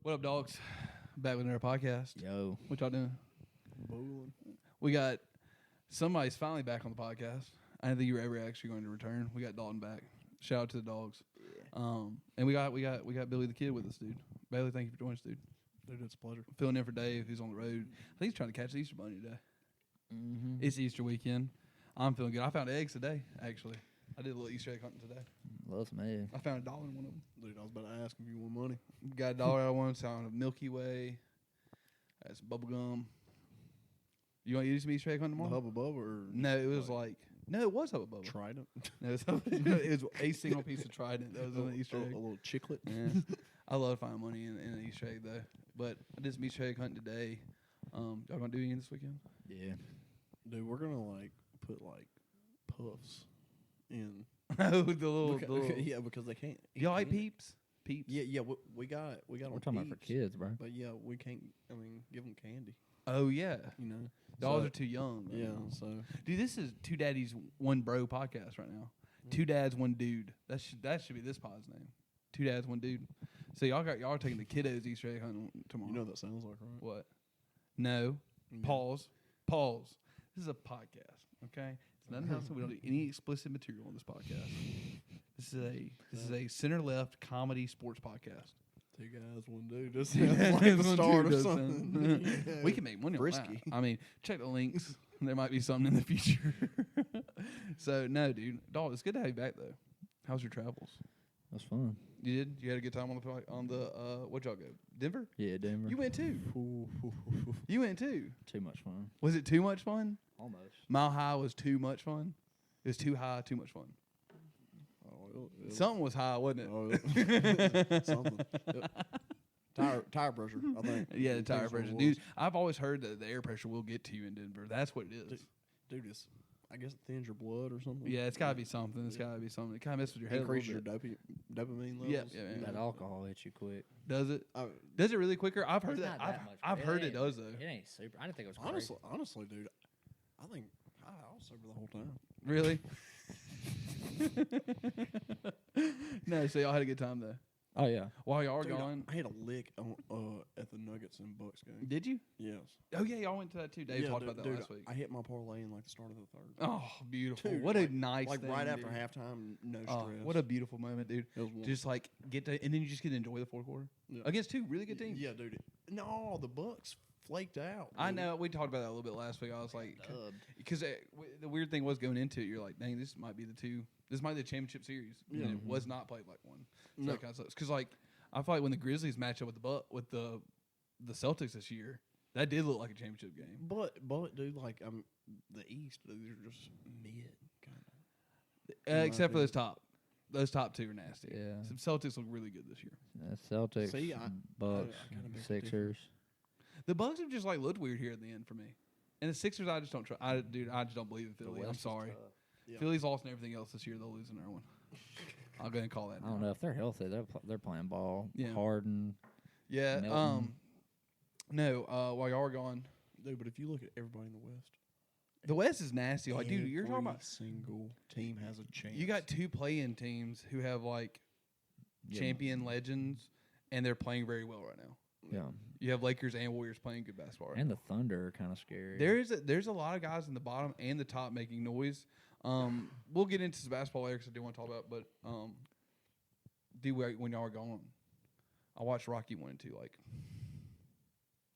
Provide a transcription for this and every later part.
What up, dogs? Back with another podcast. Yo. What y'all doing? Bowling. We got somebody's finally back on the podcast. I didn't think you were ever actually going to return. We got Dalton back. Shout out to the dogs. Yeah. And we got Billy the Kid with us, dude. Bailey, thank you for joining us, dude. Dude, it's a pleasure. Filling in for Dave, who's on the road. I think he's trying to catch the Easter Bunny today. Mm-hmm. It's Easter weekend. I'm feeling good. I found eggs today, actually. I did a little Easter egg hunting today. Loves me. I found $1 in one of them. Dude, I was about to ask if you want money. Got $1 out of one. Found a Milky Way. That's bubble gum. You want to use some Easter egg hunting The tomorrow? Hubba Bubba or No, it was no, it was Hubba Bubba. Trident? No, it was a single piece of Trident that was in the Easter egg. A little chiclet? Yeah. I love finding money in an Easter egg though. But I did some Easter egg hunting today. Y'all gonna do anything this weekend? Yeah. Dude, we're gonna put puffs in. Oh, the little. Yeah, because they can't. Y'all like candy. peeps? Peeps. Yeah. We got We're on talking about for Peeps, kids, bro. But yeah, we can't. Give them candy. Oh yeah. You know. Dogs So- are too young. Yeah. So Dude, this is Two Daddies One Bro podcast right now. Two dads, one dude. That should be this pod's name. Two dads, one dude. So y'all are taking the kiddos Easter egg hunting tomorrow. you know what that sounds like, right? What? No. Yeah. Pause. This is a podcast, okay? It's nothing else. We don't do any explicit material on this podcast. This is a center left comedy sports podcast. Two guys, one dude. This Two sounds guys, like the one start dude of does something. Yeah. We can make money on Frisky. that. I mean, check the links. There might be something in the future. So no, dude. Dog, it's good to have you back though. How's your travels? That was fun. You did? You had a good time on the what'd y'all go? Denver? Yeah, Denver. You went too. Ooh. You went too. Too much fun. Was it too much fun? Almost. Mile High was too much fun. It was too high, too much fun. Oh, Something was high, wasn't it? Oh, something. Yep. Tire pressure, I think. Yeah, the I think tire that's what it pressure. was. Dude, I've always heard that the air pressure will get to you in Denver. That's what it is. Dude, I guess it thins your blood or something. Yeah, it's got to be something. It's got to be something. It kind of messes with your head Increases a your little bit. dopamine levels. Yeah. That alcohol hits you quick. Does it? I, Does it really quicker? I've heard It's that. not that much, I've but heard it ain't- does though. It ain't super. I didn't think it was crazy. honestly, dude, I think I was sober the whole time. Really? No, so y'all had a good time though. Oh yeah. While y'all were Dude, gone, I had a lick at the Nuggets and Bucks game. did you? Yes. Oh yeah, y'all went to that too. Dave Yeah, talked dude, about that dude, last week. I hit my parlay in the start of the third. Oh, beautiful! Dude, What a nice Like thing, right after dude. halftime, no Oh, stress. what a beautiful moment, dude. It was one. Just like get to, and then you just get to enjoy the fourth quarter Yeah. against two really good teams. Yeah, dude. No, the Bucks flaked out. I dude. know. We talked about that a little bit last week. I was like, Dubbed. because the weird thing was going into it, you're like, dang, this might be the two. This might be the championship series. Yeah. And it was not played like one. So No. that kind of sucks. Because like, I feel like when the Grizzlies match up with the Celtics this year, that did look like a championship game. But dude, the East, dude, they're just mid kind of. my Except for opinion. those top two are nasty. Yeah. Some Celtics look really good this year. Celtics, See, Bucks, I kinda beg to Sixers. The Bucks have just like looked weird here at the end for me, and the Sixers I just don't try. I just don't believe in Philly. I'm West is sorry. tough. Yeah. Philly's lost in everything else this year. They'll lose in their one. I'll go ahead and call that. I don't now. know if they're healthy. They're playing ball. Yeah. Harden. Yeah. Milton. No. While y'all are gone, Dude, but if you look at everybody in the West, the West is nasty. Like, dude, you're talking every about. single team has a chance. You got two play-in teams who have like Yeah. champion legends, and they're playing very well right now. Yeah. You have Lakers and Warriors playing good basketball right And now. the Thunder are kind of scary. There's a lot of guys in the bottom and the top making noise. We'll get into some basketball later because I do want to talk about. But when y'all are gone, I watched Rocky 1 and 2 like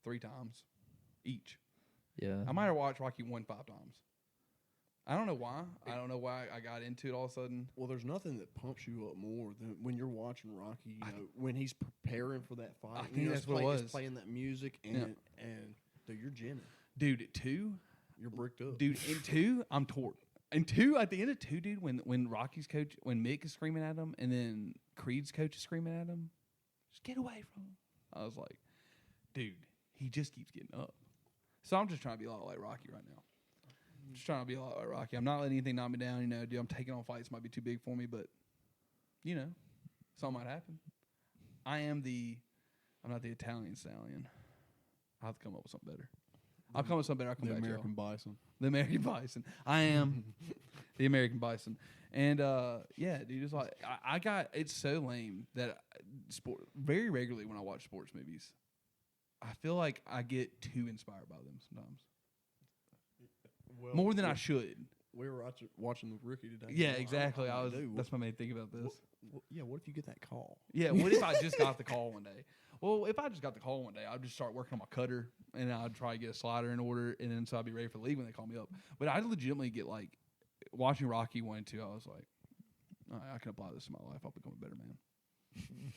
3 times each. Yeah. I might have watched Rocky 1 5 times. I don't know why. I don't know why I got into it all of a sudden. Well, there's nothing that pumps you up more than when you're watching Rocky. You know, when he's preparing for that fight. I think you know, that's what it he's was. playing that music, and dude, you're jamming. Dude, at 2, You're bricked up. dude, in 2, I'm torn. In 2, at the end of 2, dude, when Rocky's coach, when Mick is screaming at him, and then Creed's coach is screaming at him, just get away from him. I was like, dude, he just keeps getting up. So I'm just trying to be a lot like Rocky right now. Just trying to be a lot like Rocky. I'm not letting anything knock me down. You know, dude, I'm taking on fights might be too big for me, but you know, something might happen. I'm not the Italian stallion. I'll have to come up with something better. I'll come up with something better. I'll come the back American to y'all. Bison. The American Bison. I am. The American bison. And yeah, dude, it's like I got it's so lame that very regularly when I watch sports movies, I feel like I get too inspired by them sometimes. Well, More than I should. We were watching the rookie today. Yeah, I'm like, exactly. dude, That's what made me think about this. what if you get that call? Yeah, what if I just got the call one day? Well, if I just got the call one day, I'd just start working on my cutter, and I'd try to get a slider in order, and then so I'd be ready for the league when they call me up. But I legitimately get like, watching Rocky 1 and 2, I was like, all right, I can apply this to my life. I'll become a better man.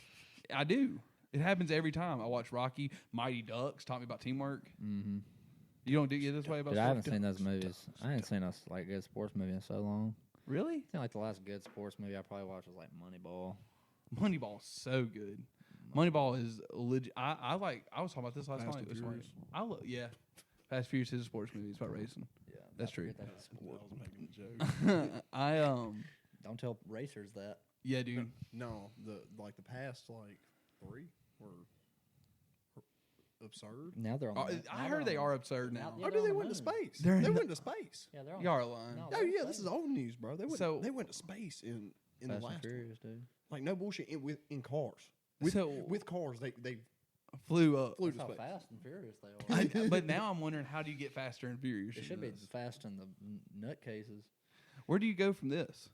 I do. It happens every time. I watch Rocky. Mighty Ducks taught me about teamwork. Mm-hmm. You don't get this way about Dude, I haven't sports? seen those movies. I haven't seen a like good sports movie in so long. Really? I think like the last good sports movie I probably watched was like Moneyball. Moneyball's so good. Moneyball is legit. I was talking about this last Fast night. and This morning. Furious. Yeah. Fast and Furious is a sports movie. It's about racing. Yeah, That's true. I was making a joke. I Don't tell racers that. yeah, dude. No, the past like 3 were absurd. Now they're on. I heard they are absurd now. Yeah, Oh, they're dude, they on went the to moon. space. They're They not- went to space. Yeah, they're on. You are lying. No, Oh they're yeah, on this is space. old news, bro. They went to space in the Fast and last one. Furious, dude. Like no bullshit in cars. With cars, they Flew up. flew That's to how space. fast and furious they are. But now I'm wondering, how do you get faster and furious? It should be fast in the nutcases. Where do you go from this?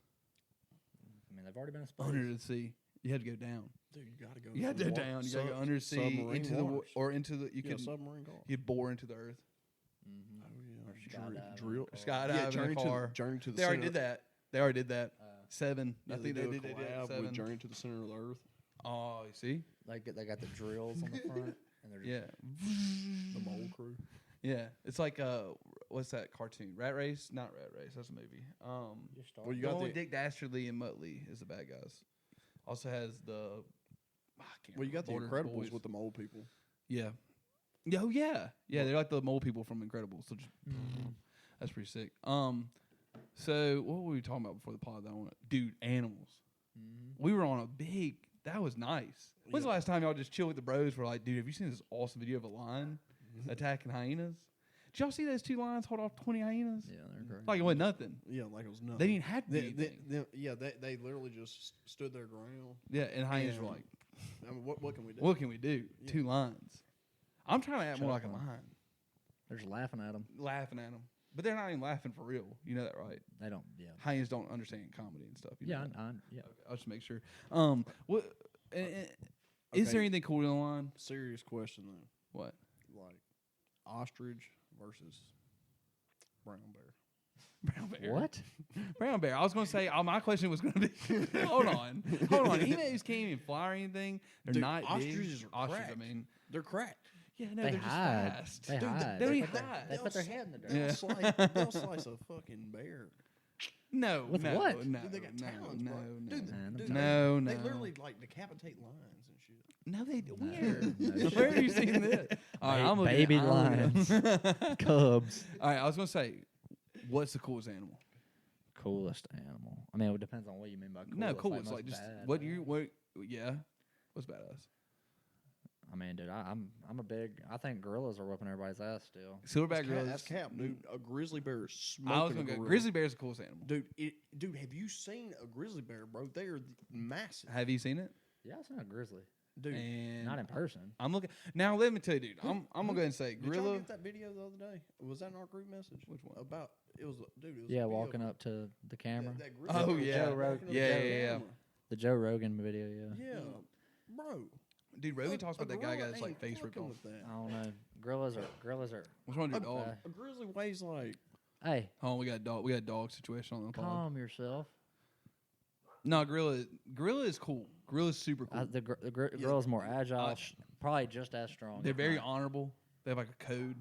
I mean, they've already been in space. Under the sea. You had to go down. Dude, you gotta go. You had to go down. You got to go under the sea submarine into the waters. or into the. You Yeah, could submarine car. you'd bore into the earth. Mm-hmm. Oh Or yeah, skydiving drill. in a car. Skydive Yeah, in journey a car. to journey to the. They already center. did that. They already did that. 7. Yeah, I think they do a did. They did collab 7. with Journey to the Center of the Earth. Oh, you see? They got the drills on the front, and they're just Yeah. The Mole Crew. Yeah. It's like what's that cartoon? Rat Race? Not Rat Race. That's a movie. just start. Well, you The got one the with Dick Dastardly and Muttley is the bad guys. Also has the. I can't well, you got the remember. Incredibles Boys. with the mole people. Yeah. Yeah, oh yeah. Yeah, they're like the mole people from Incredibles. So just, Mhm. that's pretty sick. So what were we talking about before the pod? That I want, dude, animals. Mhm. We were on a big. That was nice. When's the Yeah. last time y'all just chill with the bros? We're like, dude, have you seen this awesome video of a lion attacking hyenas? Did y'all see those 2 lions hold off 20 hyenas? Yeah, they're great. Like it wasn't nothing. Yeah, like it was nothing. They didn't have to. do anything. They literally just stood their ground. Yeah, and hyenas were and- like, I mean, what can we do? what can we do? Yeah. 2 lions. I'm trying to act more like a Choke 'em. lion, They're just laughing at them. laughing at them, but they're not even laughing for real. You know that, right? They don't. Yeah. Hyenas don't understand comedy and stuff. You know Yeah. that? Yeah. Okay, I'll just make sure. What? Is Okay. there anything cool in the line? Serious question though. What? Like ostrich versus brown bear. Brown bear. What? Brown bear. I was going to say, my question was going to be, hold on. Emus can't even fly or anything. They're Dude, not ostriches big. are Ostriches, cracked. I mean. They're cracked. Yeah, no, They they're hide. just fast. They Dude, hide. they don't even put their- hide. They put their head in the dirt. Yeah. They'll slice a fucking bear. No, With no, what? no, Dude, they got no, talons, no, bro. no, Dude, Man, dude, them no, They no. literally like decapitate lions and shit. No, they No, where? no Where shit. have you seen this? All right, I'm looking Baby I'm looking lions. Cubs. All right, I was gonna say, what's the coolest animal? Coolest animal. I mean, it depends on what you mean by coolest. No, coolest. most Like just bad. what you what? Yeah, what's badass? I mean, dude, I'm a big. I think gorillas are whooping everybody's ass still. Silverback gorillas. That's cap, dude. A grizzly bear is smoking. I was gonna go. gorilla. Grizzly bear's the coolest animal. Dude, have you seen a grizzly bear, bro? They are massive. Have you seen it? Yeah, I've seen a grizzly. Dude, And Not in person. I'm looking now. Let me tell you, dude. I'm gonna go ahead and say did y'all gorilla. get that video the other day? Was that in our group message? Which one? About it was dude. It was Yeah, a video walking of up to the camera. That grizzly Oh, bear yeah. walking Joe up to Yeah, the yeah, yeah. camera. The Joe Rogan video. Yeah. Yeah, bro. Dude, Rogan A- talks a about that guy gorilla got his like ain't face ripped fucking off. with that. I don't know. Gorillas are. What's wrong with A- your dog? uh, A grizzly weighs like Hey, Oh, we got a dog. We got a dog situation on the pod. calm yourself. No, gorilla is cool. Gorilla's super cool. The gorilla's more agile. Uh, Probably just as strong. They're if very not- honorable. They have like a code.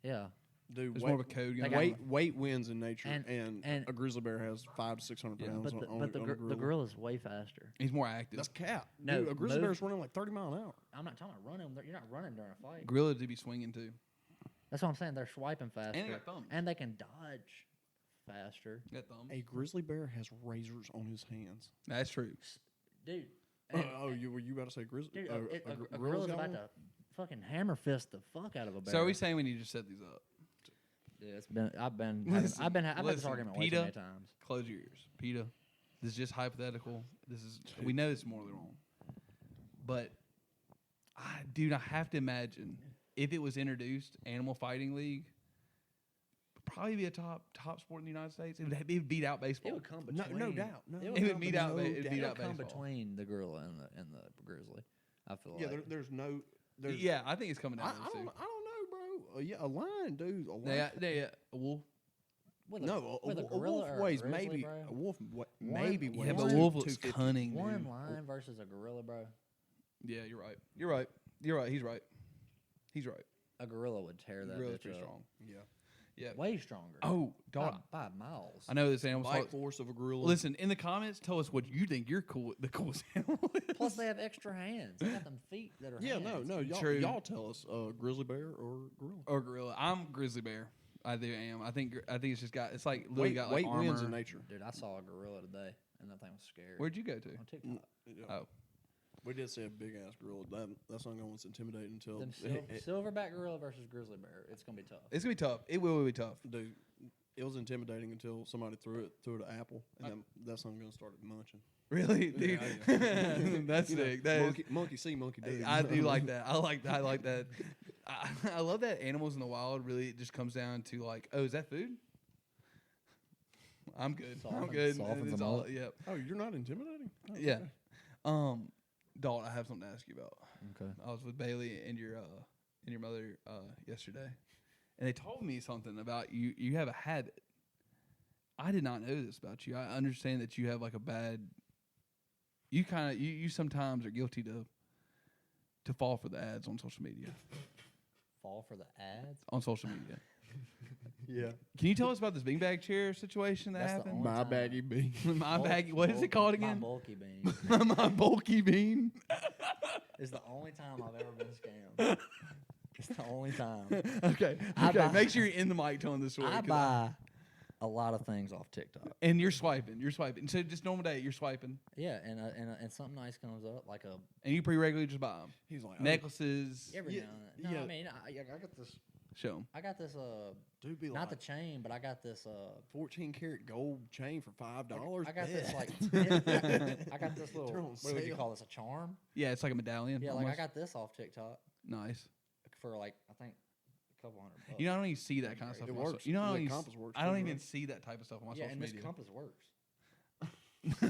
Yeah. dude. There's weight, more of a code. They Going got- on. weight wins in nature, And- and a grizzly bear has 500 to 600 Yeah. pounds. But on a the gorilla. gorilla's way faster. He's more active. That's cap. No, Dude, a grizzly move- bear's running like 30 miles an hour. I'm not talking about running. You're not running during a fight. Gorilla to be swinging too. That's what I'm saying. They're swiping faster. And they got thumbs. And they can dodge faster. Got thumbs. A grizzly bear has razors on his hands. That's true. Dude. Were you about to say grizzly? Dude, a gorilla's gorilla's got about one? to fucking hammer fist the fuck out of a bear. So are we saying we need to set these up? Yeah, I've been having this argument way too many times. Close your ears, PETA. This is just hypothetical. We know it's morally wrong, but I have to imagine if it was introduced, Animal Fighting League would probably be a top sport in the United States. It would beat out baseball. It would come between. No doubt. No. It would beat out. It would beat out come baseball. between the gorilla and the grizzly. I feel Yeah, like. there's no. There's, Yeah, I think it's coming down. I don't know, bro. Yeah, a lion, dude. A lion. Yeah, a wolf. With a gorilla wolf or a weighs grizzly, maybe bro? a wolf One- weighs. Yeah, but wolf looks 250. cunning. One Dude. lion versus a gorilla, bro. Yeah, you're right. He's right. A gorilla would tear that Gorilla's bitch pretty up. strong. Yeah. Yeah. Way stronger. Oh, dog. By miles. I know this animal. Bite force of a gorilla. Listen, in the comments, tell us what you think the coolest animal is. Plus, they have extra hands. They got them feet that are Yeah, hands. no. True. Y'all tell us, grizzly bear or gorilla. Or gorilla. I'm grizzly bear. I am. I think it's just got. It's like literally got like weight armor. wins in nature. Dude, I saw a gorilla today, and that thing was scary. Where'd you go to? On TikTok. Yeah. Oh, We did say a big ass gorilla. That's not going to intimidate until Them silverback gorilla versus grizzly bear. It's gonna be tough. it's gonna be tough. It will be tough. dude. It was intimidating until somebody threw it an apple, and then that's when I'm going to start munching. Really, dude. Yeah. That's You know, sick. That is. monkey see, monkey do. I do like that. I like that. I love that animals in the wild really it just comes down to like, oh, is that food? I'm good. I'm good. Softens It's them all, up. yep. Oh, you're not intimidating? Oh, Yeah. okay. Dalt, I have something to ask you about. Okay. I was with Bailey and your mother yesterday, and they told me something about you. You have a habit. I did not know this about you. I understand that you have like a bad. You sometimes are guilty to fall for the ads on social media. Fall for the ads? On social media. Yeah. Can you tell us about this beanbag chair situation that That's the happened? only My time. baggy bee. My bag. What is it called My again? bulky bean. My bulky bean. It's the only time I've ever been scammed. It's the only time. Okay. I buy- Make sure you're in the mic telling this story. I 'cause buy a lot of things off TikTok. and you're swiping. So just normal day, you're swiping, Yeah, and something nice comes up, like a and you pretty regularly just buy them. He's like, Necklaces. every Yeah, now and then. No, yeah. I mean, I got this. Show 'em. I got this. dude, be Not like the chain, but I got this. 14 karat gold chain for $5. I got this like. I got this little. They're on What would you sale. call this? A charm? Yeah, it's like a medallion. Yeah, like I almost. got this off TikTok Nice. for like I think a couple $100. You know, I don't even see that kind of stuff. It on my works. You know, I The don't even compass works I don't too, even right? see that type of stuff on my yeah, social and this media. compass works.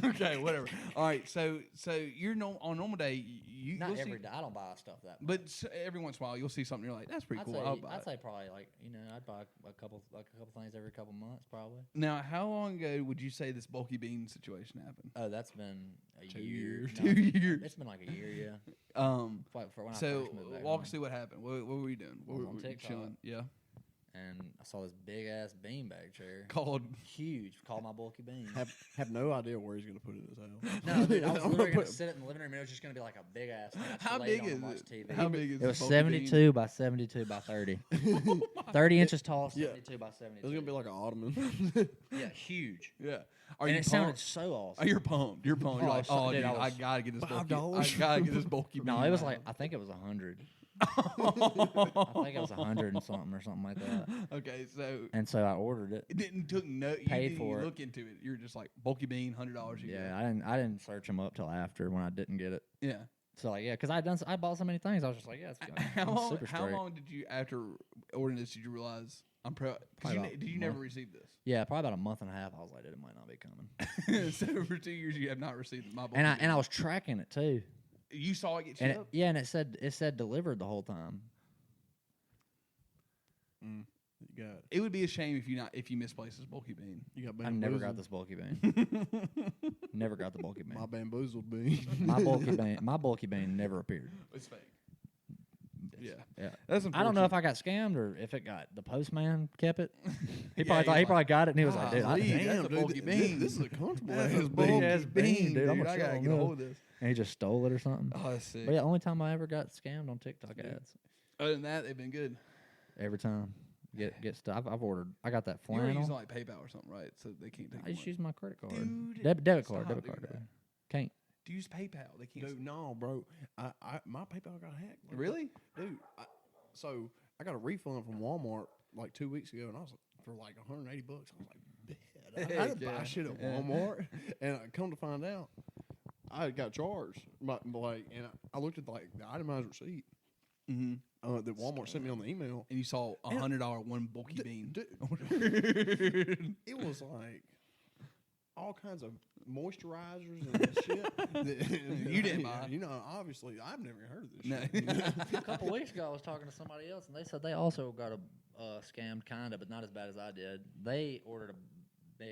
Okay, whatever. All right, so you're on normal day. You'll Not see- every day. I don't buy stuff that much. But every once in a while, you'll see something. You're like, that's pretty cool. I'll buy I'd it. say probably like I'd buy a couple things every couple months probably. Now, how long ago would you say this bulky bean situation happened? Oh, that's been a 2 year. years. No, 2 years. It's been like a year, yeah. For when I So first moved back walk home. us through what happened. What were you doing? I was What on were you TikTok. chilling? Yeah. And I saw this big ass beanbag chair. Called. Huge. Called my bulky bean. Have no idea where he's going to put it in his house. No, dude, I was I'm literally gonna going put- to sit in the living room and it was just going to be like a big ass thing. I just How laid big on is and watch it? TV. How big is It was this bulky bean? 72 by 72 by 30. 30 inches tall, Yeah. 72 by 72. It was going to be like an ottoman. yeah, huge. Yeah. Are And you it sounded pumped? so awesome. Oh, you're pumped. You're pumped. You're Oh, like, so- oh, dude, dude, I I was- gotta get this bulky. I $5. gotta get this bulky. No, bean it was now. like I think it was 100. I think it was 100 and something or something like that. Okay, so And so I ordered it. it didn't took no. You Paid didn't for it. look into it. You're just like bulky bean, $100. Yeah, I didn't search them up till after when I didn't get it. Yeah. So like yeah, because I bought so many things. I was just like yeah, it's good. How I'm long? super How straight. long did you after ordering this? Did you realize I'm pro? Probably about Did you a never month. receive this? Yeah, probably about a month and a half. I was like, it might not be coming. So for 2 years you have not received my bulky And bean. I was tracking it too. You saw it get And shipped. and it said delivered the whole time. You got It would be a shame if you misplaced this bulky bean. you got I never got bamboozled. this bulky bean. Never got the bulky bean. My bamboozled bean. My bulky bean never appeared. It's fake. Yeah, Yeah. that's. I don't know if I got scammed or if it got the postman kept it. He Yeah, probably thought he's he probably got it and he was like, dude, "Golly, I, that's a bulky dude, bean. This is a comfortable That's ass a bean. bulky ass bean, dude. I'm dude. gonna I show gotta him get a this. hold of this. and he just stole it or something. Oh, that's sick. But yeah, only time I ever got scammed on TikTok Yeah. ads. Other than that, they've been good. Every time. Get stuff. I've ordered. I got that You were flannel. using like PayPal or something, right? So they can't take. I just money. use my credit card. Dude, Debit card. stop Debit doing card. that. Can't. Do you use PayPal? They can't. Dude, no, bro. My PayPal got hacked. Really? Dude, so I got a refund from Walmart, like 2 weeks ago, and I was for like $180. I was like, bet. I didn't buy shit at Walmart, and I come to find out, I got charged. But like, and I looked at like the itemized receipt that Walmart sent me on the email, And you saw $100 one bulky bean. it was like all kinds of moisturizers and shit. You didn't buy. You know, obviously, I've never heard of this shit. A couple weeks ago, I was talking to somebody else, and they said they also got scammed, kind of, but not as bad as I did. They ordered a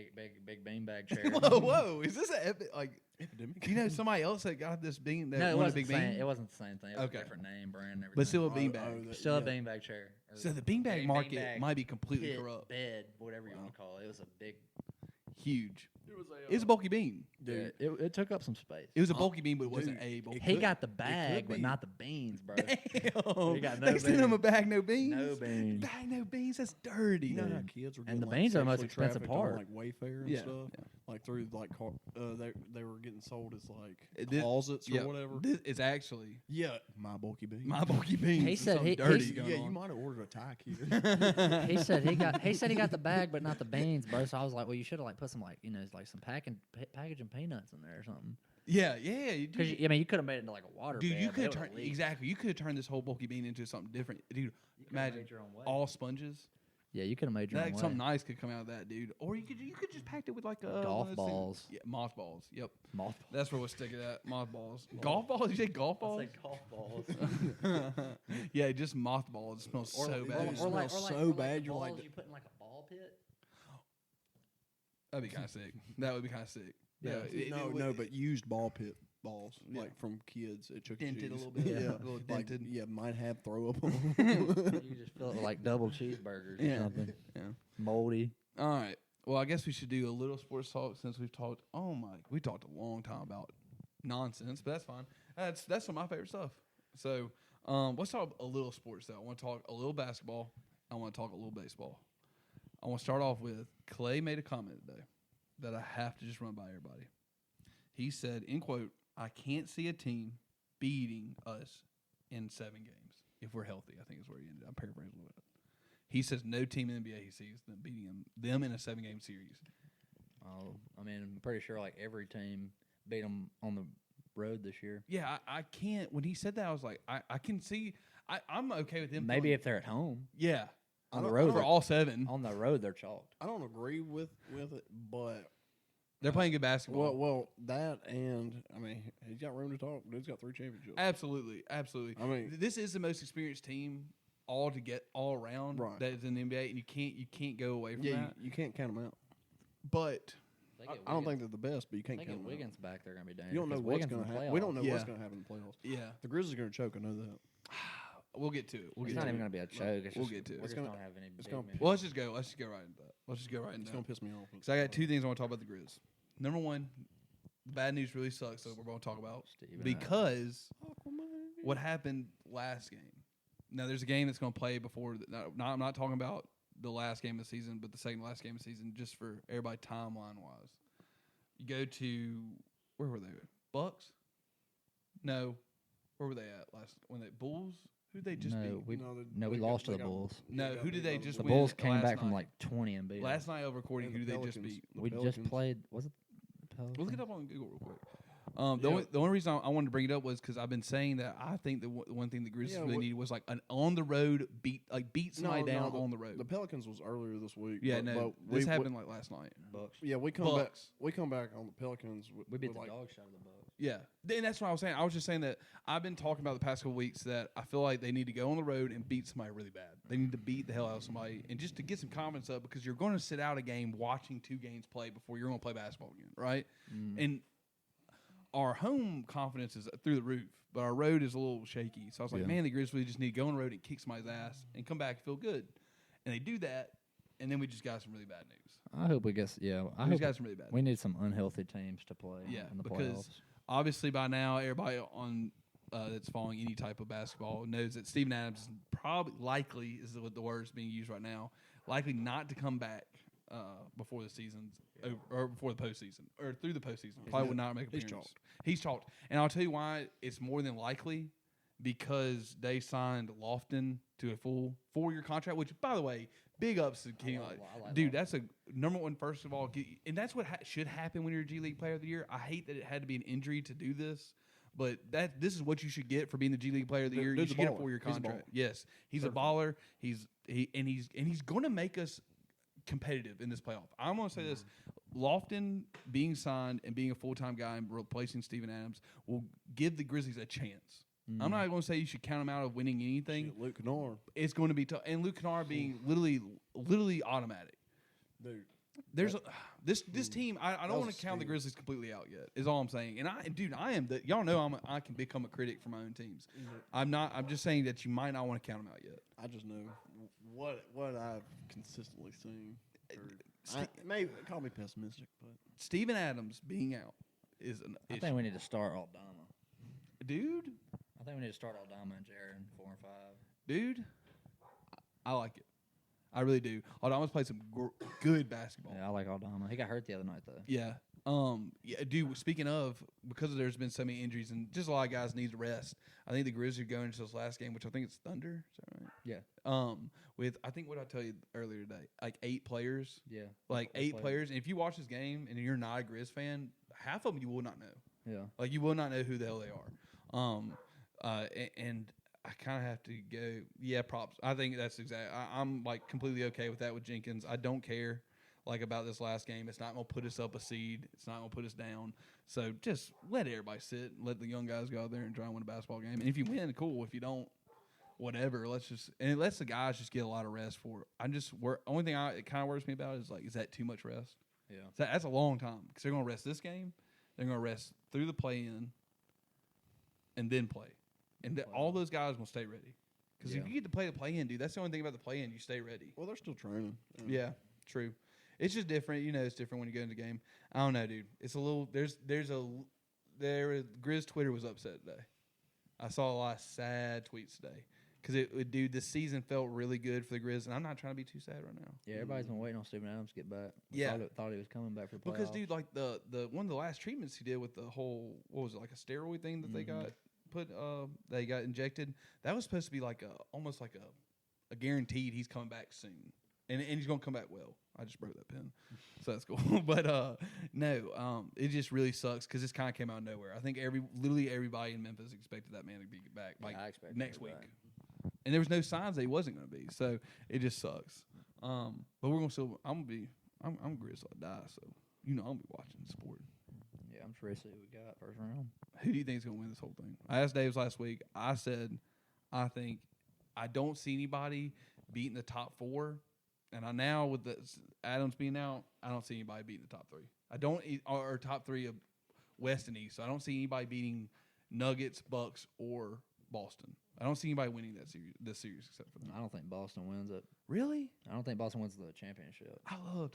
big beanbag chair. Whoa! Is this an Epidemic? You know somebody else that got this bean? That No, it won a wasn't big the same. bean. It wasn't the same thing. It was Okay. a different name, brand, and everything. But still a beanbag. Still a beanbag chair. Or So the beanbag market beanbag might be completely pit, corrupt. bed, whatever you want to call it. It was a big, Huge. It was a bulky bean. Dude. yeah, it took up some space. It was a bulky bean, but it wasn't a bulky. He bean. got the bag, but be. not the beans, bro. Damn. He got no They sent him a beans. bag, no beans. No beans. Bag, no beans. That's dirty. You know how kids were getting And the like, beans are the most sexually expensive trafficked on, part. like Wayfair and Yeah, stuff, yeah. like through like they were getting sold as like This- closets or Yeah, whatever. It's actually Yeah, my bulky bean. my bulky beans. He said Something he- dirty he's- going yeah, on. you might have ordered a Thai kid. He said he got the bag, but not the beans, bro. So I was like, well, you should have like put some like like some packaging peanuts in there or something. Yeah, you Because dude, you could have made it into like a water dude, bed. you but could it have would've turned leaked. exactly. You could have turned this whole bulky bean into something different, dude. You could've Imagine made your own way. all sponges. Yeah, you could have made your own That way. something nice could come out of that, dude. Or you could just packed it with like a Golf balls. Yeah, mothballs. Yep, Mothballs. that's where we'll stick it at. Mothballs. Golf balls? You say golf balls? I said golf balls. Yeah, just mothballs. It smells so bad. It smells so bad, you're like- balls you put in like a ball pit. That'd be kind of sick. That would be kind of sick. Yeah, no, but used ball pit balls, Yeah. like from kids at Chuck E. Dented a Cheese. little bit. Yeah, A little like, dented. yeah, might have throw up on. You just fill it with like double cheeseburgers or Yeah. something. Yeah. Moldy. All right. Well, I guess we should do a little sports talk since we've talked. We talked a long time about nonsense, but that's fine. That's some of my favorite stuff. So let's talk a little sports though. I want to talk a little basketball. I want to talk a little baseball. I want to start off with Clay made a comment today that I have to just run by everybody. He said, in quote, "I can't see a team beating us in 7 games if we're healthy." I think is where he ended. I'm paraphrasing a little bit. He says no team in the NBA he sees them beating them in a 7-game series. Oh, I mean, I'm pretty sure like every team beat them on the road this year. Yeah, I can't. When he said that, I was like, I can see. I'm okay with them. Maybe feeling- if they're at home. yeah, On the don't- road, for they're- all 7, on the road they're chalked. I don't agree with it, but they're playing good basketball. well, that and I mean, he's got room to talk. Dude's got 3 championships. Absolutely. I mean, This is the most experienced team all around Right. that is in the NBA, and you can't go away from yeah, that. you can't count them out. But They I get don't think Wiggins- they're the best, but you can't they count get them out. Wiggins back. They're gonna be dangerous. You don't know 'cause what's Wiggins going in to the happen. We don't know Yeah. what's going to happen in the playoffs. yeah, The Grizzlies are going to choke. I know that. we'll get to it. We'll It's get not to even it. gonna be a choke. It's We'll just, get to it. We're It's just gonna- don't have any. it's big gonna- men. Well, let's just go right into that. Let's just go right into It's that. going to piss me off. So I got 2 things I want to talk about the Grizz. Number 1, the bad news really sucks, so we're going to talk about Steve, because what happened last game. Now there's a game that's going to play before. I'm not talking about the last game of the season, but the second last game of the season, just for everybody timeline wise. You go to where were they? Bucks? No, where were they at last? When they Bulls? Who they just no, beat? we No, we they lost got- to the they got- Bulls. No, got who did beat they by just The win Bulls came last back from night? like 20 and beat. Last night over recording. Yeah, Who the did they just Pelicans. beat? The We just Pelicans. played. Was it the Pelicans? Look it up on Google real quick. Yeah. The only reason I wanted to bring it up was because I've been saying that I think the one thing the Grizzlies Yeah, really what- needed was like an on the road beat somebody down on the road. The Pelicans was earlier this week. Yeah, but, no, but this we, happened like last night. Bucks. Yeah, we come Bucks. back. We come back on the Pelicans. With, We beat with the like, dog shot of the Bucks. Yeah, and that's what I was saying. I was just saying that I've been talking about the past couple weeks that I feel like they need to go on the road and beat somebody really bad. They need to beat the hell out of somebody and just to get some confidence up because you're going to sit out a game watching 2 games play before you're going to play basketball again, right? And our home confidence is through the roof, but our road is a little shaky. So I was like, Yeah. man, the Grizzlies just need to go on the road and kick somebody's ass and come back and feel good. And they do that, and then we just got some really bad news. I hope we get. Yeah, I We hope just got some really bad we need some unhealthy teams to play. Yeah, in the because playoffs. obviously by now everybody on that's following any type of basketball knows that Steven Adams is likely is the word's being used right now, likely not to come back before the season's or before the postseason or through the postseason. Probably would not make an He's appearance. chalked. He's chalked, and I'll tell you why it's more than likely because they signed Lofton to a full 4-year contract. Which, by the way, big ups to Kenny. Dude, that's a number one. First of all, and that's what should happen when you're a G League Player of the Year. I hate that it had to be an injury to do this. But this is what you should get for being the G League Player of the Year. You should get a 4-year contract. Yes, he's a baller. He's going to make us competitive in this playoff. I'm going to say this: Lofton being signed and being a full-time guy and replacing Steven Adams will give the Grizzlies a chance. I'm not going to say you should count them out of winning anything. Shit, Luke Kennard. It's going to be tough, and Luke Kennard being literally automatic. Dude. There's this team. I don't want to count the Grizzlies completely out yet. Is all I'm saying. And I am that y'all know I can become a critic for my own teams. I'm not. I'm just saying that you might not want to count them out yet. I just know what I've consistently seen. Maybe call me pessimistic, but Steven Adams being out is an issue. I think we need to start Aldama. Dude. I think we need to start Aldama and Jaron 4 and 5. Dude, I like it. I really do. Aldama's played some good basketball. Yeah, I like Aldama. He got hurt the other night though. Yeah. Yeah, dude, speaking of, because there's been so many injuries and just a lot of guys need to rest, I think the Grizzlies are going into this last game, which I think it's Thunder. Is that right? Yeah. With, I think what I tell you earlier today, like 8 players. Yeah. Like 8 players. And if you watch this game and you're not a Grizz fan, half of them you will not know. Yeah. Like, you will not know who the hell they are. And I kind of have to go, yeah, props. I think that's exactly. I'm like completely okay with that with Jenkins. I don't care like about this last game. It's not going to put us up a seed. It's not going to put us down. So just let everybody sit. Let the young guys go out there and try and win a basketball game. And if you win, cool. If you don't, whatever. And it lets the guys just get a lot of rest for it. Only thing it kind of worries me about is like, is that too much rest? Yeah. That's a long time because they're going to rest this game. They're going to rest through the play-in and then play. And all those guys will stay ready. Because if you get to play the play-in, dude, that's the only thing about the play-in. You stay ready. Well, they're still training. Yeah, true. It's just different. You know, it's different when you go into the game. I don't know, dude. It's a little. Grizz Twitter was upset today. I saw a lot of sad tweets today. Because dude, this season felt really good for the Grizz, and I'm not trying to be too sad right now. Yeah, everybody's been waiting on Steven Adams to get back. Thought he was coming back for playoffs. Because, dude, like the one of the last treatments he did with the whole, what was it, like a steroid thing that they got they got injected. That was supposed to be like almost like a guaranteed he's coming back soon, and he's gonna come back well. I just broke that pen, so that's cool. But no, it just really sucks because this kind of came out of nowhere. I think literally everybody in Memphis expected that man to be back like next week. Back. And there was no signs that he wasn't going to be, so it just sucks. But we're going to still. I'm Grizz till I die, so I'm gonna be watching the sport. Yeah, I'm sure to see who we got first round. Who do you think is going to win this whole thing? I asked Davis last week. I said I don't see anybody beating the top 4, and now with the Adams being out, I don't see anybody beating the top 3. I don't or top 3 of West and East. So I don't see anybody beating Nuggets, Bucks, or Boston. I don't see anybody winning this series except for them. I don't think Boston wins it. Really? I don't think Boston wins the championship. I love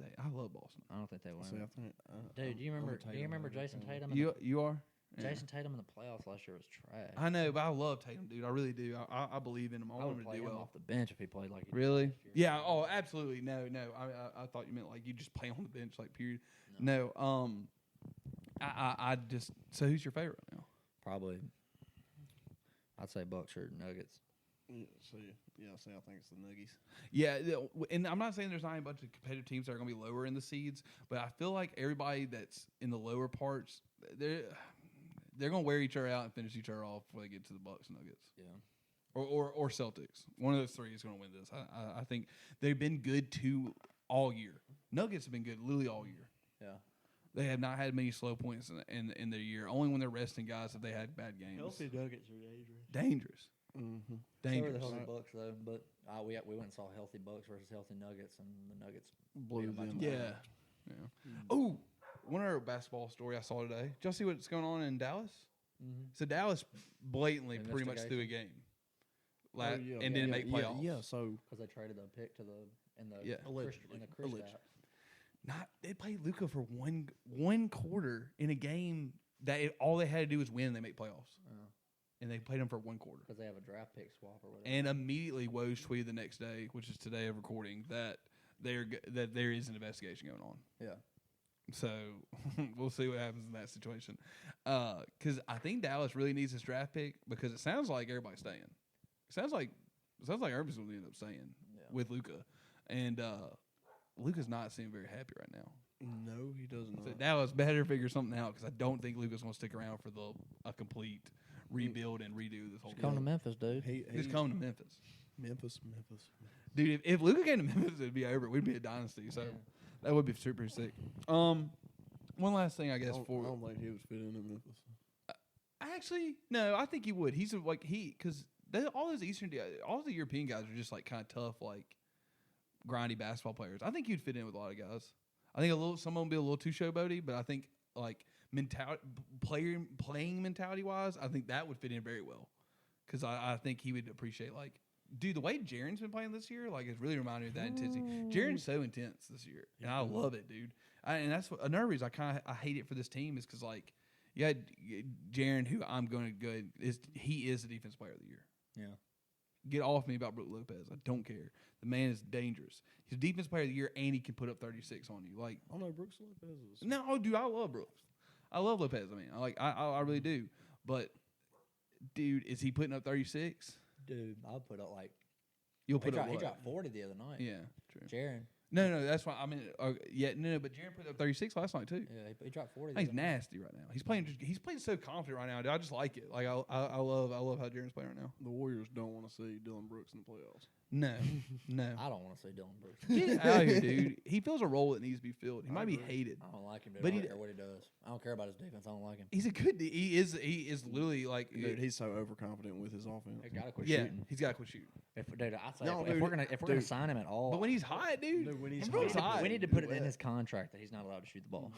Boston. I don't think they win. See, Dude, do you remember Jason Tatum? You are? Yeah. Jason Tatum in the playoffs last year was trash. I know, but I love Tatum, dude. I really do. I believe in him. I want him to do well. Off the bench if he played like he really. Did last year. Yeah. Oh, absolutely. No. I thought you meant like you just play on the bench, like period. No. I just. So who's your favorite right now? Probably. I'd say Bucks or Nuggets. I think it's the Nuggies. Yeah, and I'm not saying there's not a bunch of competitive teams that are going to be lower in the seeds, but I feel like everybody that's in the lower parts, they're going to wear each other out and finish each other off before they get to the Bucks and Nuggets. Yeah. Or Celtics. One of those 3 is going to win this. I think they've been good all year. Nuggets have been good literally all year. Yeah. They have not had many slow points in their year. Only when they're resting guys have they had bad games. Healthy Nuggets are dangerous. Dangerous. Mm-hmm. Dangerous. So were the healthy Bucks though, but we went and saw healthy Bucks versus healthy Nuggets, and the Nuggets blew them. Yeah. Oh, one other basketball story I saw today. Did y'all see what's going on in Dallas? Mm-hmm. So Dallas blatantly pretty much threw a game, and didn't make playoffs. Yeah, so because they traded the pick to the Chris They played Luka for one quarter in a game that all they had to do was win and they make playoffs. And they played him for 1 quarter. Because they have a draft pick swap or whatever. And immediately Woj tweeted the next day, which is today of recording, that there is an investigation going on. Yeah. So we'll see what happens in that situation. Because I think Dallas really needs this draft pick because it sounds like everybody's staying. It sounds like everybody's going to end up staying with Luka, and Luka's not seeming very happy right now. No, he does not. So Dallas better figure something out because I don't think Luka's going to stick around for a complete rebuild and redo this whole Just come to thing. Memphis, dude. Just come to Memphis. Memphis. Dude, if Luka came to Memphis, it'd be over. We'd be a dynasty. So that would be super sick. One last thing, I guess. I don't think he would fit into Memphis. Actually, no, I think he would. He's because all the European guys are just like kind of tough, like grindy basketball players. I think he'd fit in with a lot of guys. I think some of them be a little too showboaty, but I think like playing mentality wise, I think that would fit in very well. Because I think he would appreciate dude, the way Jaren's been playing this year, it's really reminded me of that intensity. Jaren's so intense this year, and I love it, dude. And that's another reason I hate it for this team is because you had Jaren, who I'm going to go he is the defensive player of the year. Yeah. Get off me about Brook Lopez. I don't care. The man is dangerous. He's defensive player of the year, and he can put up 36 on you. I don't know Brooks Lopez is. No, dude, I love Brooks. I love Lopez. I mean, I really do. But dude, is he putting up 36? Dude, I'll put up You'll put up he what? dropped 40 the other night. Yeah, true. Jaren. No, that's why I mean, but Jaren put up 36 last night too. Yeah, he dropped 40. He's nasty right now. He's playing so confident right now, dude. I just like it. I love how Jaren's playing right now. The Warriors don't want to see Dylan Brooks in the playoffs. No. I don't want to see Dylan Brooks. Get out of here, dude. He fills a role that needs to be filled. He might be hated. I don't like him, dude. But I don't care what he does. I don't care about his defense. I don't like him. He's a good. He is literally Dude, he's so overconfident with his offense. He gotta quit shooting. He's got to quit shooting. I'd say No, if dude, we're gonna sign him at all, But when he's hot, dude. When he's hot. we need to put it in his contract that he's not allowed to shoot the ball.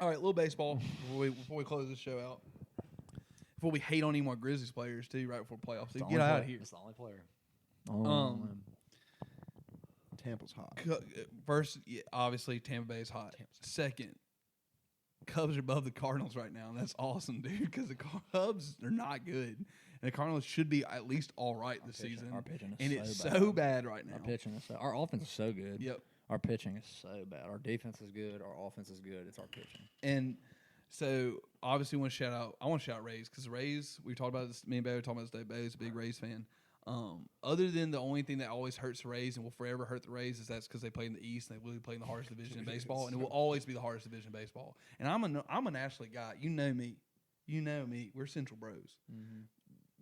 All right, little baseball before we close this show out. Before we hate on any more Grizzlies players too, right before playoffs. Dude, get out of here. It's the only player. Tampa's hot. First, obviously Tampa Bay is hot. Second, Cubs are above the Cardinals right now, and that's awesome, dude. Because the Cubs are not good, and the Cardinals should be at least all right this season. Our pitching is and so it's bad. so bad right now. Our pitching is our offense is so good. Yep. Our pitching is so bad. Our defense is good. Our offense is good. It's our pitching. And so obviously, I want to shout out Rays because the Rays. We talked about this. Me and Barry talked about this today. Barry's a big Rays fan. Other than the only thing that always hurts the Rays and will forever hurt the Rays is that's because they play in the East and they really play in the hardest division in baseball, and it will always be the hardest division in baseball. And I'm a national guy. You know me. We're Central Bros. Mm-hmm.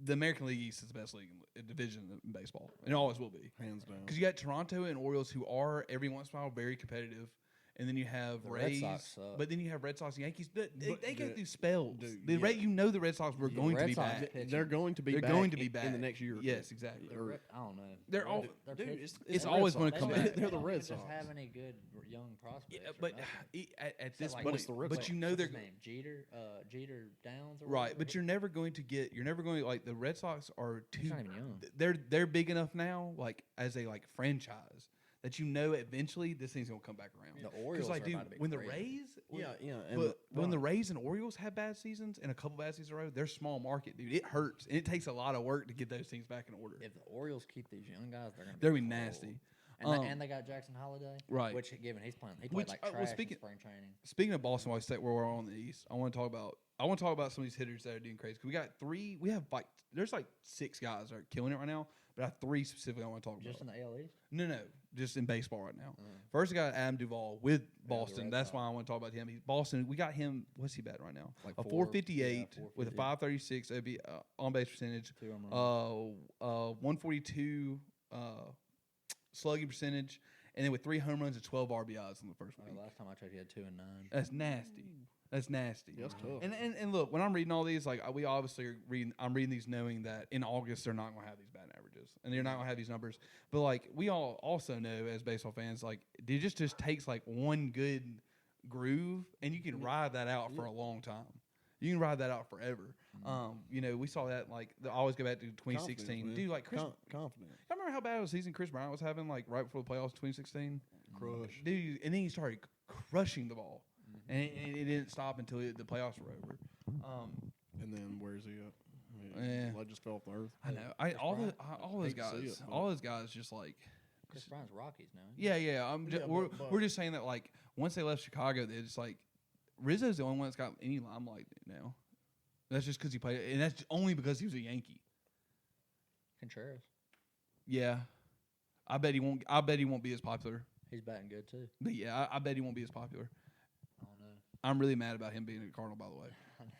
The American League East is the best league division in baseball, and it always will be. Hands down. Because you got Toronto and Orioles who are every once in a while very competitive. And then you have The Rays, Red Sox suck. but then you have Red Sox and Yankees. They go dude, through spells. dude, The yeah. Red Sox were Yeah, going to Red be Sox back. pitching. They're going to be They're back going to be back in the next year. Yes, exactly. I don't know. They're all. Their Dude, pitch- it's the always Red gonna Sox. come they back. don't- They're they the don't Red even Sox. just have any good young prospects. Yeah, or but nothing. at this Like, point, it's the Red but Sox. you know What's they're his name? Jeter Downs. Or right. whatever? But you're never going to like the Red Sox are He's too. not even young. They're big enough now, like as a franchise. That eventually this thing's gonna come back around. The Orioles like, are dude, about to be when the crazy. Rays, And but when the Rays and Orioles have bad seasons and a couple bad seasons in a row, they're small market, dude. It hurts and it takes a lot of work to get those teams back in order. If the Orioles keep these young guys, They're be gonna be cold. nasty. And they got Jackson Holiday, Right. Which given he's playing, he Which, played like well, trash speaking- in spring training. Speaking of Boston, while we're on the East, I want to talk about some of these hitters that are doing crazy. 'Cause we have there's 6 guys that are killing it right now, but I have 3 specifically I want to talk Just in about. the AL East. No, just in baseball right now. First, I got Adam Duvall with Boston. Red That's Sox. why I want to talk about him. He's Boston. We got him. What's he batting right now? Like a 458 458 with a 536 OB on base percentage. 2 home runs. 142 slugging percentage, and then with 3 home runs and 12 RBIs in the first week. Last time I checked, he had 2 and 9. That's nasty. That's nasty. That's tough. And look, when I'm reading all these, we obviously are reading. I'm reading these knowing that in August they're not going to have these batting averages, and they're not going to have these numbers. But we all also know as baseball fans, it just takes one good groove, and you can ride that out for a long time. You can ride that out forever. We saw that I always go back to 2016. Confidence, Dude, man. Chris. Confident. I remember how bad of a season Chris Bryant was having right before the playoffs, 2016. Crush. Dude, and then he started crushing the ball. And it didn't stop until the playoffs were over. And then where's he at? Yeah. I just fell off the earth. I know. All those Hate to see guys. it, but- All those guys just Chris Bryant's Rockies now. Yeah. Yeah, We're just saying that like once they left Chicago, they just like Rizzo's the only one that's got any limelight now. That's just because he played, and that's only because he was a Yankee. Contreras. Yeah, I bet he won't be as popular. He's batting good too. But yeah, I bet he won't be as popular. I don't know. I'm really mad about him being a Cardinal, by the way.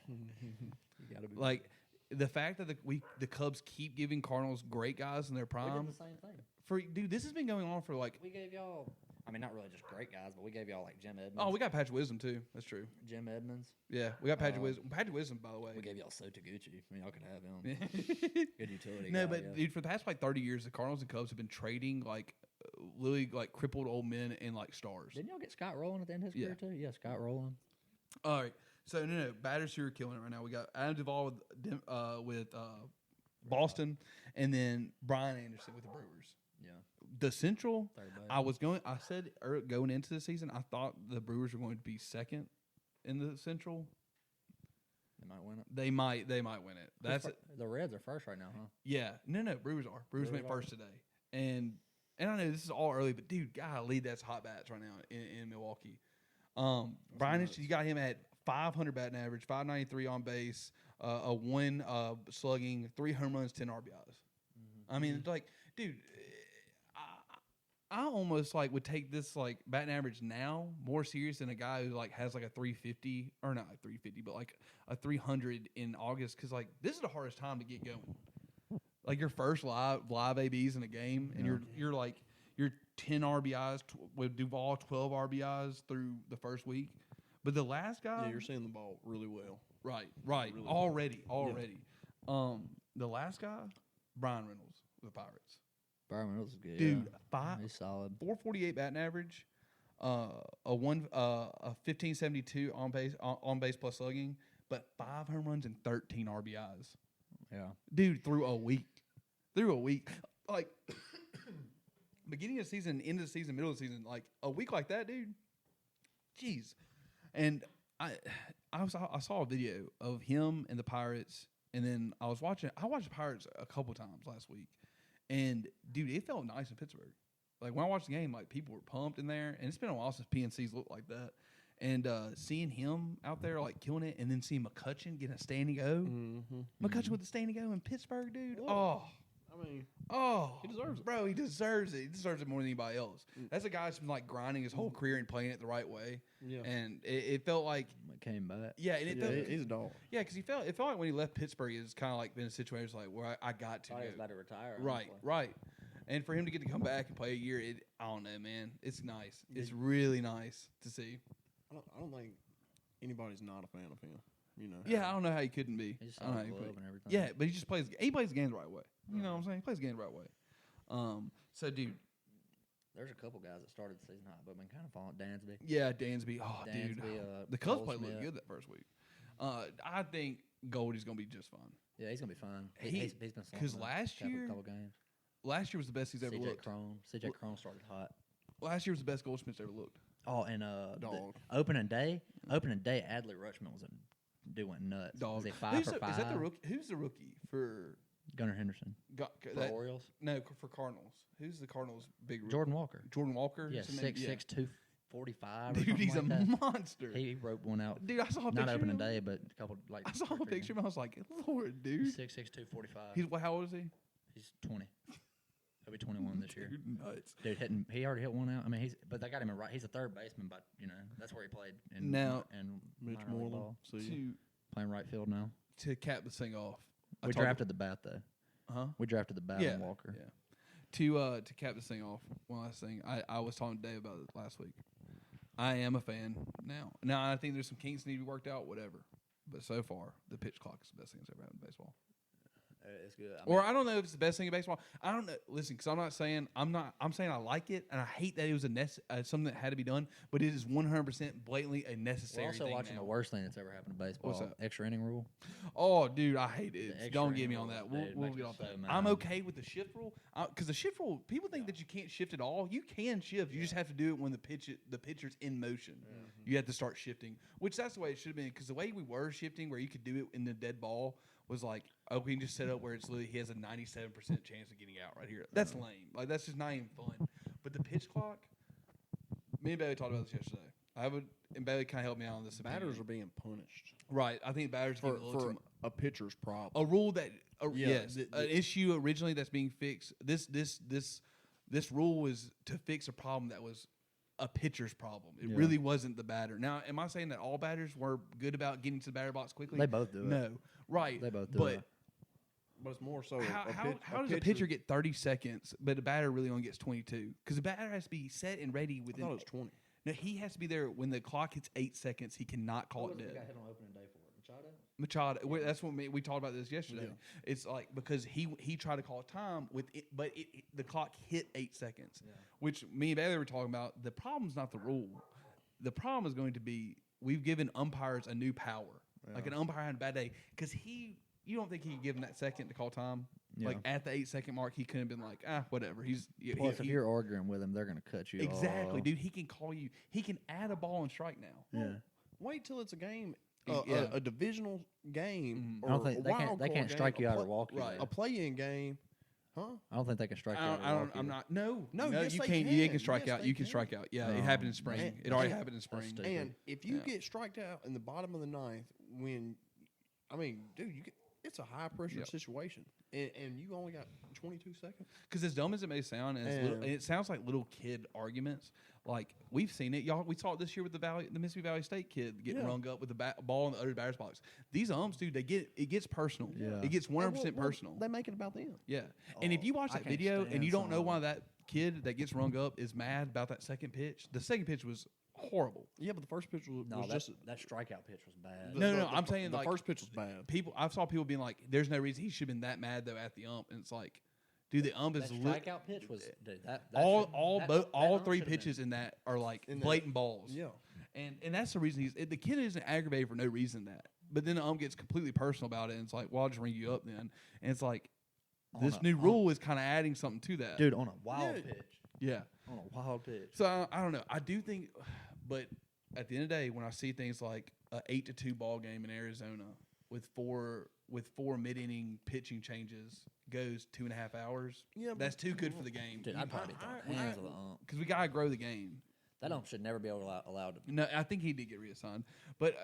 You gotta be Like the fact that the Cubs keep giving Cardinals great guys in their we did prime. the same thing. Dude, this has been going on for like. We gave y'all. I mean, not really just great guys, but we gave y'all like Jim Edmonds. Oh, we got Patrick Wisdom too. That's true. Jim Edmonds. Yeah, we got Patrick Wisdom. Patrick Wisdom, by the way. We gave y'all Soto Gucci. I mean, y'all could have him. Good utility. No, guy, but yeah. dude, for the past like 30 years, the Cardinals and Cubs have been trading like literally like crippled old men and like stars. Didn't y'all get Scott Rowland at the end of his Yeah. career too? Yeah, Scott Rowland. All right, so no, batters who are killing it right now. We got Adam Duvall with Boston, and then Brian Anderson with the Brewers. Yeah. The Central, Third base. I said going into the season, I thought the Brewers were going to be second in the Central. They might win it. They might win it. That's it. The Reds are first right now, huh? Yeah, no, Brewers are. Brewers went are? first today, and I know this is all early, but dude, golly, that's hot bats right now in Milwaukee. Brian, nuts. you got him at 500 batting average, 593 on base, a 1 slugging, 3 home runs, 10 RBIs. Mm-hmm. I mean, like, dude, I almost like would take this like batting average now more serious than a guy who like has like a 350 or not like 350, but like a 300 in August, because like this is the hardest time to get going. Like your first live ABs in a game, and you're 10 RBIs with Duvall, 12 RBIs through the first week, but the last guy, Yeah, you're seeing the ball really well. right, Really already. The last guy, Brian Reynolds with the Pirates. Brian Reynolds is good. Dude, yeah. He's solid. 448 batting average, a 1572 on base plus slugging, but 5 home runs and 13 RBIs. Yeah. Dude, through a week, like beginning of the season, end of the season, middle of the season, like a week like that, dude. Jeez, and I saw a video of him and the Pirates, and then I watched the Pirates a couple times last week. And dude, it felt nice in Pittsburgh. Like when I watched the game, like people were pumped in there, and it's been a while since PNC's looked like that. And seeing him out there like killing it, and then seeing McCutchen getting a standing O, McCutchen with the standing O in Pittsburgh, dude. He deserves it, bro. He deserves it. He deserves it more than anybody else. That's a guy that's been like grinding his whole career and playing it the right way. Yeah. And it felt like Came back. yeah, and it felt he's a dog. yeah, because it felt like when he left Pittsburgh, it's kind of like been a situation like where I got to Thought he was go. about to retire. Right, honestly. right. And for him to get to come back and play a year, I don't know, man. It's nice. It's really nice to see. I don't think anybody's not a fan of him. You know. Yeah, I don't know how he couldn't be. He just I don't saw know the how he glove put- and everything. Yeah, but he plays the game the right way. You know what I'm saying? He plays the game the right way. So dude, There's a couple guys that started the season hot, but been kind of falling. Dansby. yeah, Dansby. Oh, dude, Dansby, the Cubs Cole played really Smith. good that first week. I think Goldie's gonna be just fine. Yeah, he's gonna be fine. He- He's been slowing 'cause down last year- couple games. Last year was the best he's ever CJ looked. Cron. CJ Cron started hot. Last year was the best Goldschmidt's ever looked. Oh, and Dog. opening day, Adley Rutschman went nuts. Dog. Was he 5 for 5? Is that the rookie? Who's the rookie for? Gunnar Henderson. That, Orioles. no, for Cardinals. Who's the Cardinals' big rookie? Jordan Walker. Jordan Walker. Yeah, is his name? 6'6", 245. Dude, he's a monster. He roped one out. Dude, I saw a picture. Not opening of him. day, but a couple like. I saw two or a three picture of him. I was like, Lord, dude. 6'6", 245. How old is he? He's 20. He'll be 21 this year. Dude, nuts. Dude, he already hit one out. I mean, but they got him in right. He's a third baseman, but that's where he played. In, Now- in Mitch minor league Moreland. ball. See, Playing right field now. To cap this thing off. I We told drafted the bat though. Huh? We drafted the bat Yeah. on Walker. Yeah. To cap this thing off, one last thing. I was talking to Dave about it last week. I am a fan now. Now I think there's some kinks need to be worked out, whatever. But so far, the pitch clock is the best thing that's ever happened in baseball. It's good. Or I don't know if it's the best thing in baseball. I don't know. Listen, because I'm saying I like it, and I hate that it was something that had to be done. But it is 100% blatantly a We're necessary also thing watching now. the worst thing that's ever happened to baseball. What's that? Extra inning rule. Oh, dude, I hate The it. extra Don't get inning me on rule, that. dude, We'll makes get me off so that. mad. I'm okay with the shift rule because the shift rule. People think that you can't shift at all. You can shift. You just have to do it when the pitcher's in motion. You have to start shifting, which that's the way it should have been. Because the way we were shifting, where you could do it in the dead ball, was like, oh, we can just set up where it's literally he has a 97% chance of getting out right here. That's lame. Like that's just not even fun. But the pitch clock, me and Bailey talked about this yesterday. And Bailey kind of helped me out on this. Batters are being punished. Right. I think batters For, get a little for too a pitcher's problem. a rule that Yeah, yes, the- an issue originally that's being fixed. This rule was to fix a problem that was a pitcher's problem. It Yeah. really wasn't the batter. Now, am I saying that all batters were good about getting to the batter box quickly? They both do it. No, right. They both do but it. But it's more so how does a pitcher get 30 seconds, but a batter really only gets 22? Because the batter has to be set and ready I within. thought it was 20. No, he has to be there when the clock hits 8 seconds. He cannot call it dead. hit on opening day for it? Machado. That's what we talked about this yesterday. Yeah. It's like because he tried to call time with it, but the clock hit 8 seconds, which me and Bailey were talking about. The problem's not the rule. The problem is going to be we've given umpires a new power. Like an umpire had a bad day because you don't think he could give him that second to call time. Yeah. Like at the 8-second mark, he couldn't have been like, whatever. Plus, if you're arguing with him, they're going to cut you exactly, off. dude. He can call you. He can add a ball and strike now. Yeah. Wait till it's a game, Yeah. a divisional game. I don't or a think they can't. wild They card can't game, strike you a out or play- walk you. right. there. A play-in game, huh? I don't think they can strike you out or walk you. I'm not. No, yes, you they can't. You can. can strike Yes, out. they You can can. strike out. Yeah, No. it happened in spring. And- It already and- happened in spring. stupid. And if you Yeah. get striked out in the bottom of the ninth, dude, it's a high-pressure Yep. situation, and you only got 22 seconds. Because as dumb as it may sound, and it sounds like little kid arguments. Like we've seen it, y'all. We saw it this year with the Mississippi Valley State kid getting Yeah. rung up with the ball in the other batter's box. These umps, dude, it gets personal. Yeah. It gets 100% Well, personal. They make it about them. Yeah. And if you watch I that can't video and stand you don't know some why of that kid that gets rung up is mad about that second pitch, the second pitch was horrible. Yeah, but the first pitch was, No, was that, just that strikeout pitch was bad. No, I'm saying, the like, first pitch was bad. I saw people being like, "There's no reason he should have been that mad though at the ump," and it's like, dude, the ump That is strikeout pitch was dude, that all ump three should've been- pitches in that are like In that- blatant balls. Yeah. And that's the reason the kid isn't aggravated for no reason that. But then the ump gets completely personal about it, and it's like, well, I'll just ring you up then. And it's like, this new rule is kind of adding something to that. dude on a wild Yeah. pitch. Yeah. On a wild pitch. So I don't know. I do think, but at the end of the day, when I see things like a 8-2 ball game in Arizona with four mid-inning pitching changes goes 2.5 hours, Yeah, but- that's too good for the game. Dude, I'd probably throw hands of the ump. Because we gotta grow the game. That ump should never be allowed to. No, I think he did get reassigned. But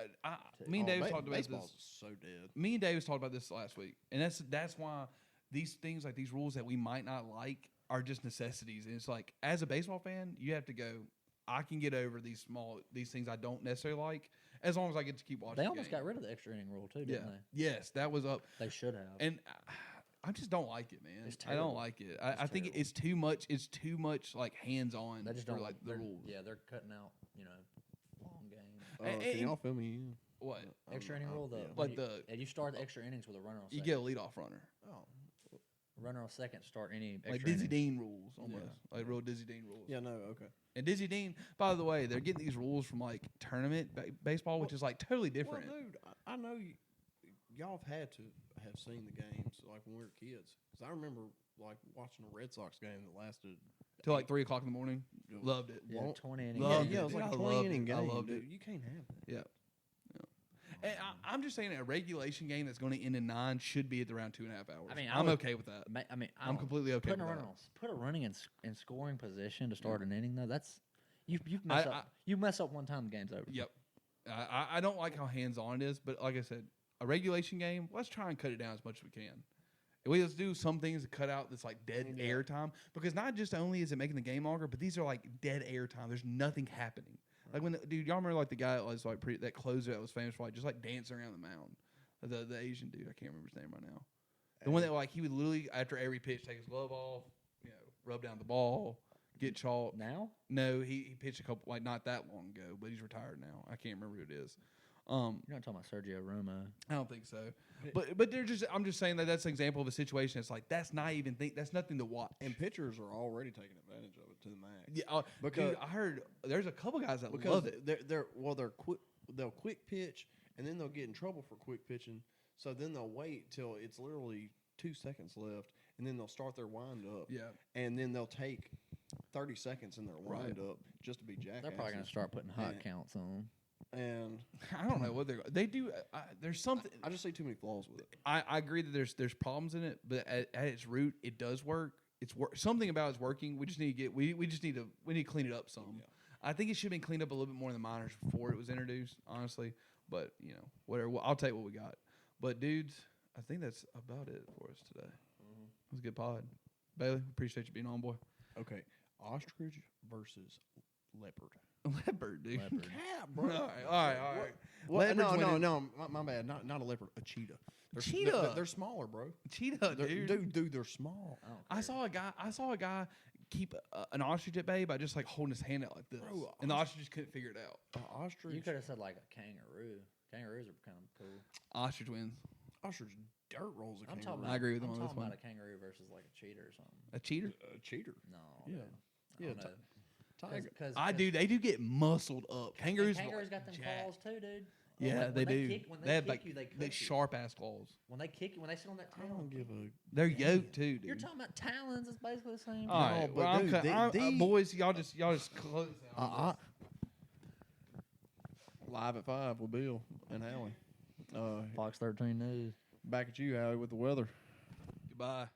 me and Davis talked about baseball's this. so dead. Me and Davis talked about this last week, and that's why these things like these rules that we might not like are just necessities. And it's like, as a baseball fan, you have to go, I can get over these things I don't necessarily like, as long as I get to keep watching. They the almost game. got rid of the extra inning rule too, Yeah. didn't they? Yes, that was up, They should have. and I just don't like it, man. It's I don't terrible. like it. It's I think terrible. it's too much. It's too much like hands on. They just for don't like the they're- rules. Yeah, they're cutting out long games. And- Can y'all fill me in? What? Extra inning rule, yeah. Like you start the extra innings with a runner on You second. get a leadoff runner, Oh, Runner on second, start any extra like Dizzy innings. Dean rules almost, like real Dizzy Dean rules. yeah, no, okay. And Dizzy Dean, by the way, they're getting these rules from like tournament baseball, which is like totally different. Well, dude, I know y'all have had to have seen the games like when we were kids. Because I remember like watching a Red Sox game that lasted Till like 3 o'clock in the morning. Loved it. Yeah, Long- 20 innings. Loved yeah, it. it was like I a loved 20 inning it. I game. loved dude. it. You can't have that. Yeah. And I'm just saying a regulation game that's going to end in 9 should be at around 2.5 hours. I mean, I I'm would- okay with that. I'm I'm completely okay putting with a that. runner put a running in scoring position to start an inning though. That's you mess I- up. You mess up one time, the game's over. Yep. I don't like how hands-on it is, but like I said, a regulation game, let's try and cut it down as much as we can. Let's do some things to cut out this like dead air time, because not just only is it making the game longer, but these are like dead air time. There's nothing happening. Like when dude, y'all remember like the guy that was like that closer that was famous for like just like dancing around the mound, the Asian dude. I can't remember his name right now. The one that like he would literally after every pitch take his glove off, rub down the ball, get chalk. Now? No, he pitched a couple like not that long ago, but he's retired now. I can't remember who it is. You're not talking about Sergio Romo. I don't think so. But they're just. I'm just saying that's an example of a situation. That's like that's not even that's nothing to watch. And pitchers are already taking advantage of it to the max. Yeah, Because- dude, I heard there's a couple guys that Because love it. they're quick. They'll quick pitch, and then they'll get in trouble for quick pitching. So then they'll wait till it's literally 2 seconds left, and then they'll start their wind up. Yeah. And then they'll take 30 seconds in their wind up just to be jackasses. They're probably going to start putting hot Yeah. counts on. And I don't know what they do. There's something. I just see too many flaws with it. I agree that there's problems in it, but at its root, it does work. something about it's working. We just need to we need to clean it up some. Yeah. I think it should have been cleaned up a little bit more in the minors before it was introduced, honestly. But whatever. I'll take what we got. But dudes, I think that's about it for us today. It was a good pod. Bailey, appreciate you being on, boy. Okay, ostrich versus leopard. Leopard, dude. Leopard. Cat, bro. All right. What? No, Leopard's winning. my bad. Not a leopard. A cheetah. Cheetah? They're smaller, bro. Cheetah, dude. They're small. I saw a guy keep an ostrich at bay by just like holding his hand out like this, Bro, and the ostrich just couldn't figure it out. Ostrich. You could have said like a kangaroo. Kangaroos are kind of cool. Ostrich wins. Ostrich dirt rolls a I'm kangaroo. talking about, I agree with him I'm on this talking one. about a kangaroo versus like a cheetah or something. A cheater? A cheater. No. Yeah. I Yeah, don't know. Tiger. They do get muscled up. Kangaroos got them jacked. claws too, dude. Yeah, When they do. When They have kick like you, they they cook you. sharp ass claws. When they kick you, when they sit on that I tail, don't give a. They're yoked too, dude. you're talking about talons. It's basically the same. All No, right, but well, dude, boys, y'all just close it out. Live at 5 with Bill and Hallie. Fox 13 News. Back at you, Hallie, with the weather. Goodbye.